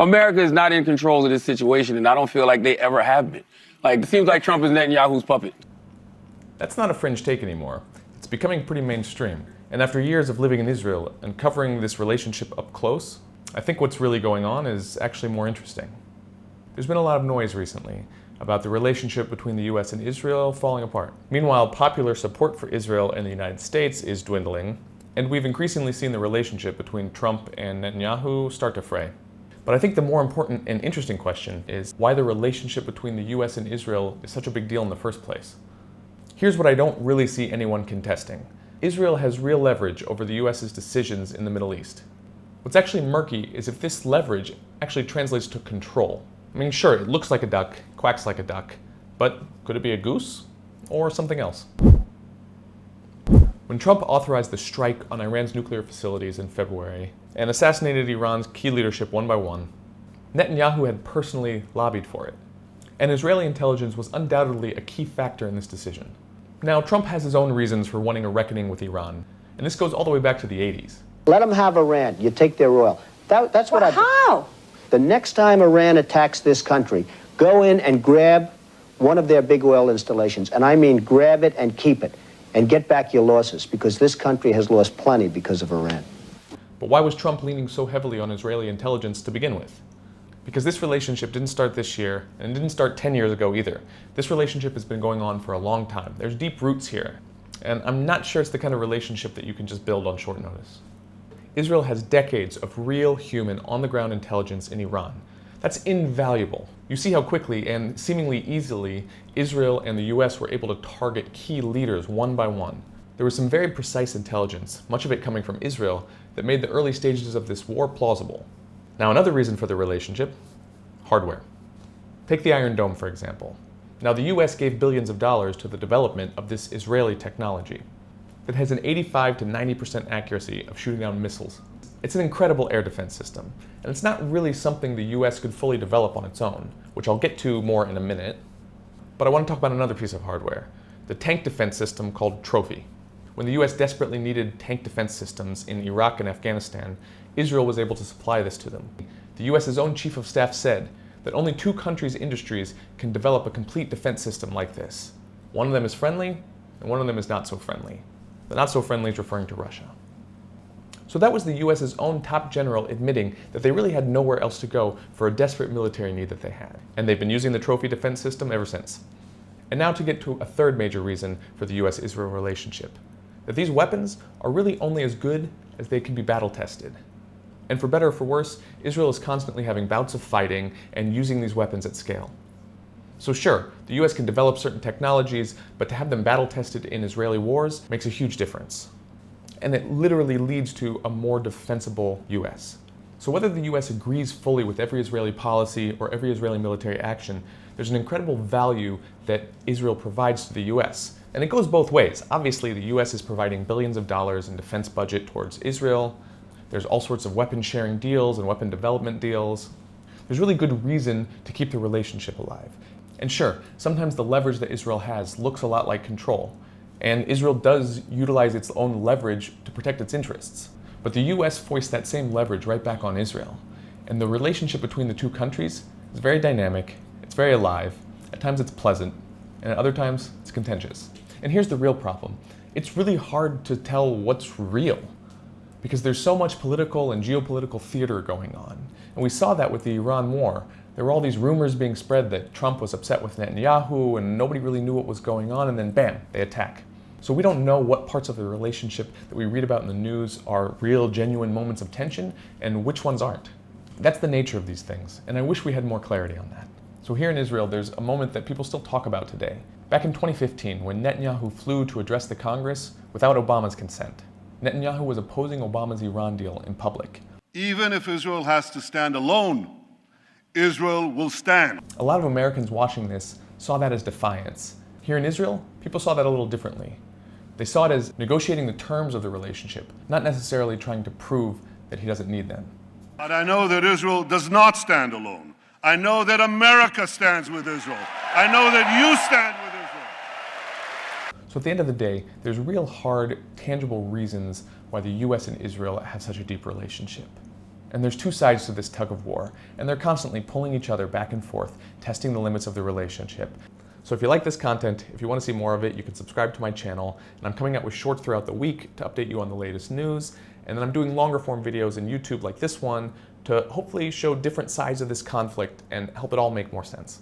America is not in control of this situation, and I don't feel like they ever have been. Like, it seems like Trump is Netanyahu's puppet. That's not a fringe take anymore. It's becoming pretty mainstream. And after years of living in Israel and covering this relationship up close, I think what's really going on is actually more interesting. There's been a lot of noise recently about the relationship between the US and Israel falling apart. Meanwhile, popular support for Israel in the United States is dwindling, and we've increasingly seen the relationship between Trump and Netanyahu start to fray. But I think the more important and interesting question is why the relationship between the US and Israel is such a big deal in the first place. Here's what I don't really see anyone contesting. Israel has real leverage over the US's decisions in the Middle East. What's actually murky is if this leverage actually translates to control. I mean, sure, it looks like a duck, quacks like a duck, but could it be a goose or something else? When Trump authorized the strike on Iran's nuclear facilities in February and assassinated Iran's key leadership one by one, Netanyahu had personally lobbied for it. And Israeli intelligence was undoubtedly a key factor in this decision. Now, Trump has his own reasons for wanting a reckoning with Iran, and this goes all the way back to the 80s. Let them have Iran. You take their oil. That's what How? The next time Iran attacks this country, go in and grab one of their big oil installations, and I mean grab it and keep it, and get back your losses, because this country has lost plenty because of Iran. But why was Trump leaning so heavily on Israeli intelligence to begin with? Because this relationship didn't start this year, and it didn't start 10 years ago either. This relationship has been going on for a long time. There's deep roots here, and I'm not sure it's the kind of relationship that you can just build on short notice. Israel has decades of real human on-the-ground intelligence in Iran. That's invaluable. You see how quickly and seemingly easily Israel and the US were able to target key leaders one by one. There was some very precise intelligence, much of it coming from Israel, that made the early stages of this war plausible. Now, another reason for the relationship: hardware. Take the Iron Dome, for example. Now, the US gave billions of dollars to the development of this Israeli technology that has an 85 to 90% accuracy of shooting down missiles. It's an incredible air defense system, and it's not really something the US could fully develop on its own, which I'll get to more in a minute. But I want to talk about another piece of hardware, the tank defense system called Trophy. When the US desperately needed tank defense systems in Iraq and Afghanistan, Israel was able to supply this to them. The US's own chief of staff said that only two countries' industries can develop a complete defense system like this. One of them is friendly, and one of them is not so friendly. The not so friendly is referring to Russia. So that was the US's own top general admitting that they really had nowhere else to go for a desperate military need that they had. And they've been using the Trophy defense system ever since. And now to get to a third major reason for the US-Israel relationship, that these weapons are really only as good as they can be battle tested. And for better or for worse, Israel is constantly having bouts of fighting and using these weapons at scale. So sure, the US can develop certain technologies, but to have them battle tested in Israeli wars makes a huge difference. And it literally leads to a more defensible US. So whether the US agrees fully with every Israeli policy or every Israeli military action, there's an incredible value that Israel provides to the US. And it goes both ways. Obviously, the US is providing billions of dollars in defense budget towards Israel. There's all sorts of weapon sharing deals and weapon development deals. There's really good reason to keep the relationship alive. And sure, sometimes the leverage that Israel has looks a lot like control. And Israel does utilize its own leverage to protect its interests. But the US foists that same leverage right back on Israel. And the relationship between the two countries is very dynamic, it's very alive, at times it's pleasant, and at other times it's contentious. And here's the real problem. It's really hard to tell what's real, because there's so much political and geopolitical theater going on. And we saw that with the Iran war. There were all these rumors being spread that Trump was upset with Netanyahu and nobody really knew what was going on, and then bam, they attack. So we don't know what parts of the relationship that we read about in the news are real, genuine moments of tension and which ones aren't. That's the nature of these things, and I wish we had more clarity on that. So here in Israel, there's a moment that people still talk about today. Back in 2015, when Netanyahu flew to address the Congress without Obama's consent, Netanyahu was opposing Obama's Iran deal in public. Even if Israel has to stand alone, Israel will stand. A lot of Americans watching this saw that as defiance. Here in Israel, people saw that a little differently. They saw it as negotiating the terms of the relationship, not necessarily trying to prove that he doesn't need them. But I know that Israel does not stand alone. I know that America stands with Israel. I know that you stand with Israel. So at the end of the day, there's real hard, tangible reasons why the US and Israel have such a deep relationship. And there's two sides to this tug of war, and they're constantly pulling each other back and forth, testing the limits of the relationship. So if you like this content, if you want to see more of it, you can subscribe to my channel, and I'm coming out with shorts throughout the week to update you on the latest news, and then I'm doing longer form videos in YouTube like this one to hopefully show different sides of this conflict and help it all make more sense.